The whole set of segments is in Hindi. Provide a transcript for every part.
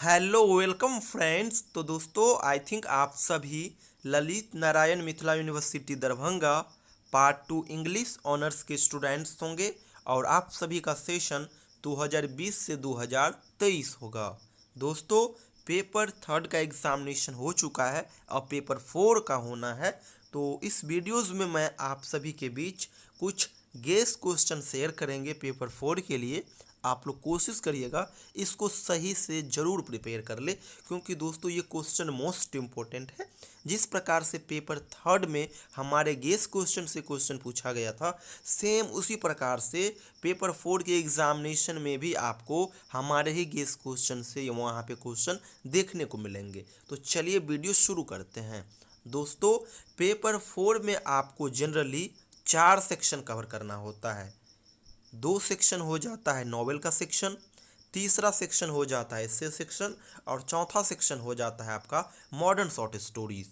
Hello welcome friends. तो दोस्तों आई थिंक आप सभी Lalit Narayan Mithila university Darbhanga part 2 English honours के स्टूडेंट्स होंगे और आप सभी का सेशन 2020 से 2023 होगा। दोस्तों पेपर थर्ड का एग्जामिनेशन हो चुका है और पेपर 4 का होना है। तो इस वीडियोस में मैं आप सभी के बीच कुछ गेस क्वेश्चन शेयर करेंगे पेपर 4 के लिए। आप लोग कोशिश करिएगा इसको सही से ज़रूर प्रिपेयर कर ले, क्योंकि दोस्तों ये क्वेश्चन मोस्ट इम्पोर्टेंट है। जिस प्रकार से पेपर थर्ड में हमारे गेस क्वेश्चन से क्वेश्चन पूछा गया था, सेम उसी प्रकार से पेपर 4 के एग्जामिनेशन में भी आपको हमारे ही गेस क्वेश्चन से वहाँ पे क्वेश्चन देखने को मिलेंगे। तो चलिए वीडियो शुरू करते हैं। दोस्तों पेपर 4 में आपको जनरली 4 सेक्शन कवर करना होता है। 2 सेक्शन हो जाता है नॉवेल का सेक्शन, तीसरा सेक्शन हो जाता है एस्से सेक्शन और चौथा सेक्शन हो जाता है आपका modern short stories.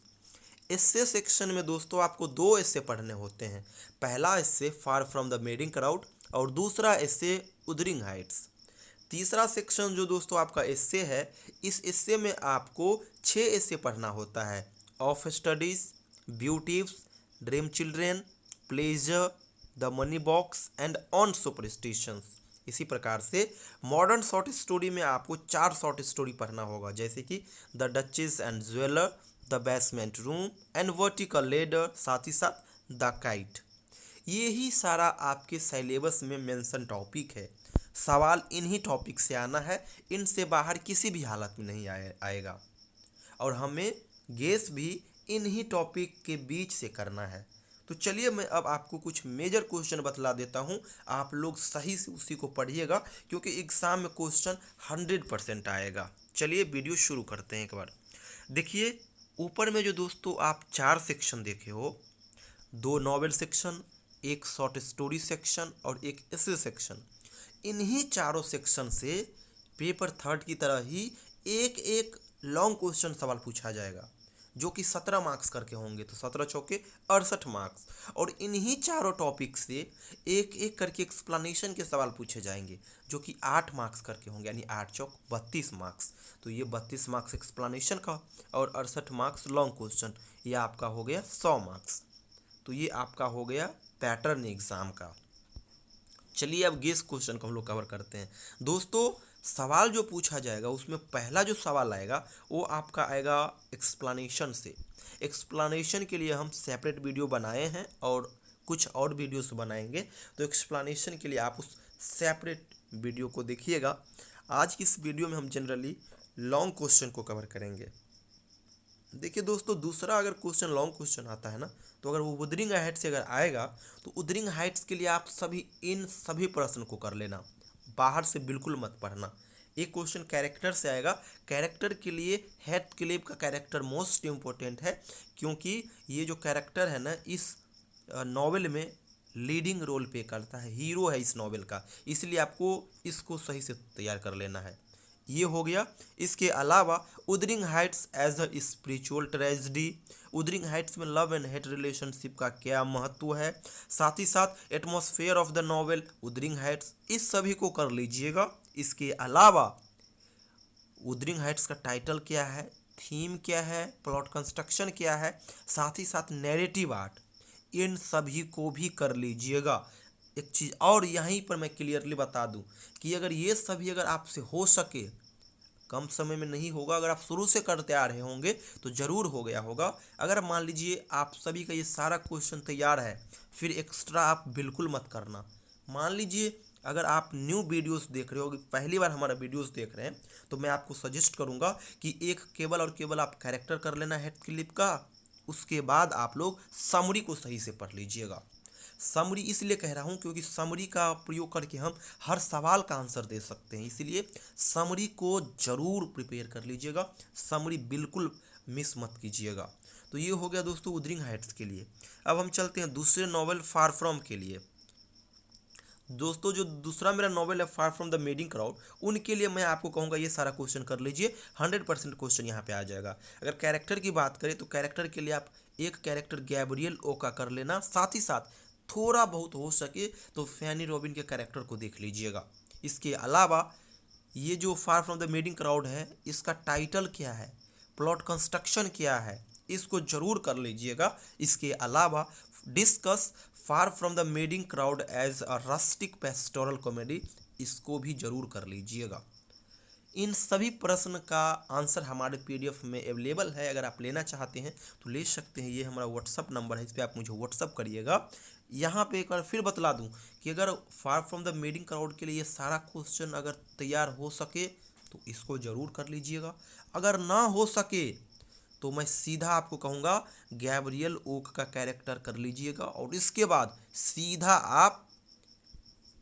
Essay section में दोस्तों आपको 2 एस्से पढ़ने होते हैं। पहला essay Far from the madding Crowd और दूसरा एस्से उदरिंग हाइट्स। तीसरा सेक्शन जो दोस्तों आपका एस्से है, इस एस्से में आपको 6 एस्से पढ़ना होता है। Of studies, beauties, dream children, pleasure, the money box and on superstitions. इसी प्रकार से मॉडर्न शॉर्ट स्टोरी में आपको 4 शॉर्ट स्टोरी पढ़ना होगा, जैसे कि the Duchess and Jeweller, the basement room and vertical ladder, साथ ही साथ द काइट। ये ही सारा आपके सिलेबस में मेंशन टॉपिक है। सवाल इन्हीं टॉपिक से आना है, इनसे बाहर किसी भी हालत में नहीं आएगा और हमें गेस भी इन्हीं टॉपिक के बीच से करना है। तो चलिए मैं अब आपको कुछ मेजर क्वेश्चन बतला देता हूँ, आप लोग सही से उसी को पढ़िएगा, क्योंकि एग्ज़ाम में क्वेश्चन 100% आएगा। चलिए वीडियो शुरू करते हैं। एक बार देखिए, ऊपर में जो दोस्तों आप 4 सेक्शन देखे हो, 2 नॉवेल सेक्शन, एक शॉर्ट स्टोरी सेक्शन और एक एसे सेक्शन, इन्हीं चारों सेक्शन से पेपर थर्ड की तरह ही एक एक लॉन्ग क्वेश्चन सवाल पूछा जाएगा, जो कि 17 मार्क्स करके होंगे। तो 17 चौके 68 मार्क्स, और इन्हीं चारों टॉपिक से एक एक करके एक्सप्लेनेशन के सवाल पूछे जाएंगे, जो कि 8 मार्क्स करके होंगे, यानी 8 चौक 32 मार्क्स। तो ये 32 मार्क्स एक्सप्लेनेशन का और 68 मार्क्स लॉन्ग क्वेश्चन, ये आपका हो गया 100 मार्क्स। तो ये आपका हो गया पैटर्न एग्ज़ाम का। चलिए अब गेस क्वेश्चन को हम लोग कवर करते हैं। दोस्तों सवाल जो पूछा जाएगा उसमें पहला जो सवाल आएगा वो आपका आएगा एक्सप्लेनेशन से। एक्सप्लेनेशन के लिए हम सेपरेट वीडियो बनाए हैं और कुछ और वीडियोस बनाएंगे, तो एक्सप्लेनेशन के लिए आप उस सेपरेट वीडियो को देखिएगा। आज की इस वीडियो में हम जनरली लॉन्ग क्वेश्चन को कवर करेंगे। देखिए दोस्तों, दूसरा अगर क्वेश्चन लॉन्ग क्वेश्चन आता है ना, तो अगर वो उदरिंग हाइट्स से अगर आएगा, तो उदरिंग हाइट्स के लिए आप सभी इन सभी प्रश्न को कर लेना, बाहर से बिल्कुल मत पढ़ना। एक क्वेश्चन कैरेक्टर से आएगा। कैरेक्टर के लिए हेथ क्लिप का कैरेक्टर मोस्ट इम्पोर्टेंट है, क्योंकि ये जो कैरेक्टर है ना, इस नॉवेल में लीडिंग रोल पे करता है, हीरो है इस नॉवेल का, इसलिए आपको इसको सही से तैयार कर लेना है। ये हो गया। इसके अलावा Wuthering Heights as a spiritual tragedy, Wuthering Heights में लव एंड हेट रिलेशनशिप का क्या महत्व है, साथ ही साथ atmosphere of the novel Wuthering Heights, इस सभी को कर लीजिएगा। इसके अलावा उदरिंग हाइट्स का टाइटल क्या है, थीम क्या है, प्लॉट कंस्ट्रक्शन क्या है, साथ ही साथ नैरेटिव आर्ट, इन सभी को भी कर लीजिएगा। एक चीज़ और यहीं पर मैं क्लियरली बता दूं कि अगर ये सभी अगर आपसे हो सके, कम समय में नहीं होगा, अगर आप शुरू से करते आ रहे होंगे तो ज़रूर हो गया होगा। अगर मान लीजिए आप सभी का ये सारा क्वेश्चन तैयार है, फिर एक्स्ट्रा आप बिल्कुल मत करना। मान लीजिए अगर आप न्यू वीडियोस देख रहे हो, पहली बार हमारा वीडियोस देख रहे हैं, तो मैं आपको सजेस्ट करूंगा कि एक केवल और केवल आप कैरेक्टर कर लेना हेड क्लिप का। उसके बाद आप लोग समरी को सही से पढ़ लीजिएगा। समरी इसलिए कह रहा हूँ क्योंकि समरी का प्रयोग करके हम हर सवाल का आंसर दे सकते हैं, इसलिए समरी को ज़रूर प्रिपेयर कर लीजिएगा, समरी बिल्कुल मिस मत कीजिएगा। तो ये हो गया दोस्तों उदरिंग हाइट्स के लिए। अब हम चलते हैं दूसरे नॉवेल फार फ्रॉम के लिए। दोस्तों जो दूसरा मेरा नॉवेल है फार फ्रॉम द मेडिंग क्राउड, उनके लिए मैं आपको कहूँगा ये सारा क्वेश्चन कर लीजिए, 100% क्वेश्चन यहाँ पे आ जाएगा। अगर कैरेक्टर की बात करें तो कैरेक्टर के लिए आप एक कैरेक्टर गैब्रियल ओ का कर लेना, साथ ही साथ थोड़ा बहुत हो सके तो फैनी रॉबिन के कैरेक्टर को देख लीजिएगा। इसके अलावा ये जो फार फ्रॉम द मेडिंग क्राउड है इसका टाइटल क्या है, प्लॉट कंस्ट्रक्शन क्या है, इसको जरूर कर लीजिएगा। इसके अलावा discuss far from the madding crowd as a rustic pastoral comedy, इसको भी जरूर कर लीजिएगा। इन सभी प्रश्न का आंसर हमारे पीडीएफ में अवेलेबल है, अगर आप लेना चाहते हैं तो ले सकते हैं। ये हमारा व्हाट्सअप नंबर है, इस पर आप मुझे व्हाट्सअप करिएगा। यहाँ पे एक बार फिर बतला दूं कि अगर फार फ्रॉम द मेडिंग क्राउड के लिए ये सारा क्वेश्चन अगर तैयार हो सके तो इसको ज़रूर कर लीजिएगा। अगर ना हो सके तो मैं सीधा आपको कहूँगा गैब्रियल ओक का कैरेक्टर कर लीजिएगा, और इसके बाद सीधा आप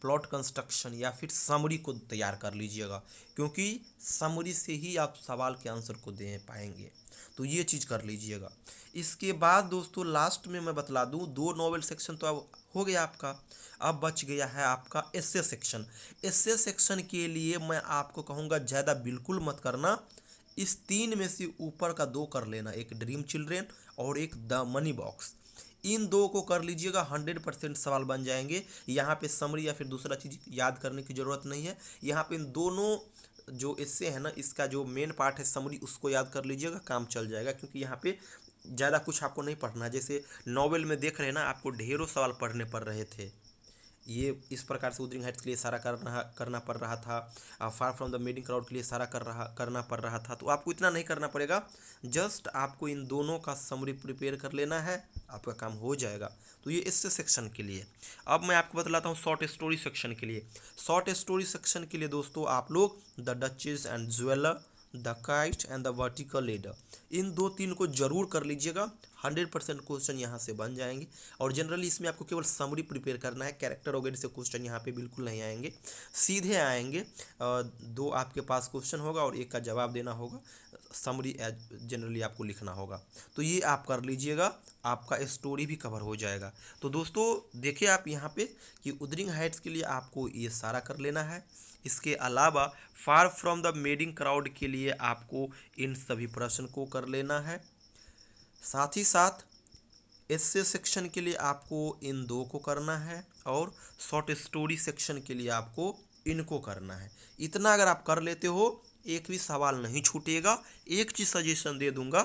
प्लॉट कंस्ट्रक्शन या फिर समरी को तैयार कर लीजिएगा, क्योंकि समरी से ही आप सवाल के आंसर को दे पाएंगे। तो ये चीज़ कर लीजिएगा। इसके बाद दोस्तों लास्ट में मैं बतला दूं, 2 नॉवेल सेक्शन तो अब हो गया आपका, अब बच गया है आपका एस्से सेक्शन। एस्से सेक्शन के लिए मैं आपको कहूँगा ज़्यादा बिल्कुल मत करना, इस 3 में से ऊपर का 2 कर लेना, एक ड्रीम चिल्ड्रेन और एक द मनी बॉक्स। इन 2 को कर लीजिएगा, 100% सवाल बन जाएंगे। यहाँ पे समरी या फिर दूसरा चीज़ याद करने की ज़रूरत नहीं है। यहाँ पे इन दोनों जो इससे है ना, इसका जो मेन पार्ट है समरी, उसको याद कर लीजिएगा, काम चल जाएगा। क्योंकि यहाँ पे ज़्यादा कुछ आपको नहीं पढ़ना है। जैसे नॉवेल में देख रहे हैं ना, आपको ढेरों सवाल पढ़ने पड़ रहे थे, ये इस प्रकार से उदरिंग हाइट्स के लिए सारा करना पड़ रहा था, फार फ्रॉम द मेडिंग क्राउड के लिए सारा करना पड़ रहा था। तो आपको इतना नहीं करना पड़ेगा, जस्ट आपको इन दोनों का समरी प्रिपेयर कर लेना है, आपका काम हो जाएगा। तो ये इससे सेक्शन के लिए। अब मैं आपको बतलाता हूँ शॉर्ट स्टोरी सेक्शन के लिए। शॉर्ट स्टोरी सेक्शन के लिए दोस्तों आप लोग The Duchess and Jeweller, The Kite and the Vertical Ladder, इन 2-3 को जरूर कर लीजिएगा। 100% क्वेश्चन यहाँ से बन जाएंगे। और जनरली इसमें आपको केवल समरी प्रिपेयर करना है, कैरेक्टर वगैरह से क्वेश्चन यहाँ पे बिल्कुल नहीं आएंगे, सीधे आएंगे। 2 आपके पास क्वेश्चन होगा और 1 का जवाब देना होगा, समरी जनरली आपको लिखना होगा। तो ये आप कर लीजिएगा, आपका स्टोरी भी कवर हो जाएगा। तो दोस्तों देखिए आप यहाँ पे कि उदरिंग हाइट्स के लिए आपको ये सारा कर लेना है। इसके अलावा फार फ्रॉम द मेडिंग क्राउड के लिए आपको इन सभी प्रश्न को कर लेना है। साथ ही साथ एस्से सेक्शन के लिए आपको इन 2 को करना है, और शॉर्ट स्टोरी सेक्शन के लिए आपको इनको करना है। इतना अगर आप कर लेते हो, एक भी सवाल नहीं छूटेगा। एक चीज़ सजेशन दे दूंगा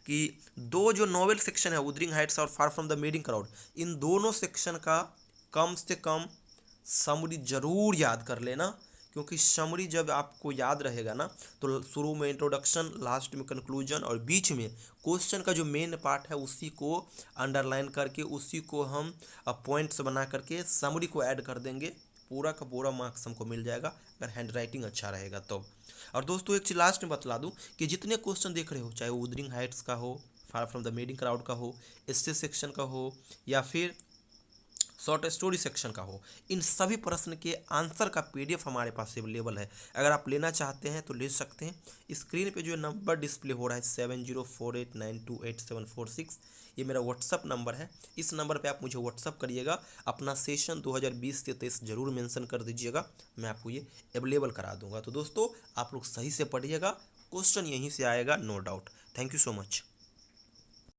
कि 2 जो नॉवेल सेक्शन है, उदरिंग हाइट्स और Far from the madding Crowd, इन दोनों सेक्शन का कम से कम समरी जरूर याद कर लेना। क्योंकि समरी जब आपको याद रहेगा ना, तो शुरू में इंट्रोडक्शन, लास्ट में कंक्लूजन और बीच में क्वेश्चन का जो मेन पार्ट है उसी को अंडरलाइन करके, उसी को हम पॉइंट्स बना करके समरी को ऐड कर देंगे। पूरा का पूरा मार्क्स हमको मिल जाएगा अगर हैंड राइटिंग अच्छा रहेगा तो। और दोस्तों एक चीज़ लास्ट में बतला दूं कि जितने क्वेश्चन देख रहे हो, चाहे वो उदरिंग हाइट्स का हो, फार फ्रॉम द मेडिंग क्राउड का हो, एस्से सेक्शन का हो, या फिर शॉर्ट स्टोरी सेक्शन का हो, इन सभी प्रश्न के आंसर का पीडीएफ हमारे पास अवेलेबल है। अगर आप लेना चाहते हैं तो ले सकते हैं। स्क्रीन पे जो नंबर डिस्प्ले हो रहा है 7048928746, ये मेरा व्हाट्सअप नंबर है। इस नंबर पे आप मुझे व्हाट्सअप करिएगा, अपना सेशन 2020 से 23 जरूर मेंशन कर दीजिएगा, मैं आपको ये अवेलेबल करा दूंगा। तो दोस्तों आप लोग सही से पढ़िएगा, क्वेश्चन यहीं से आएगा, no doubt. Thank you so much.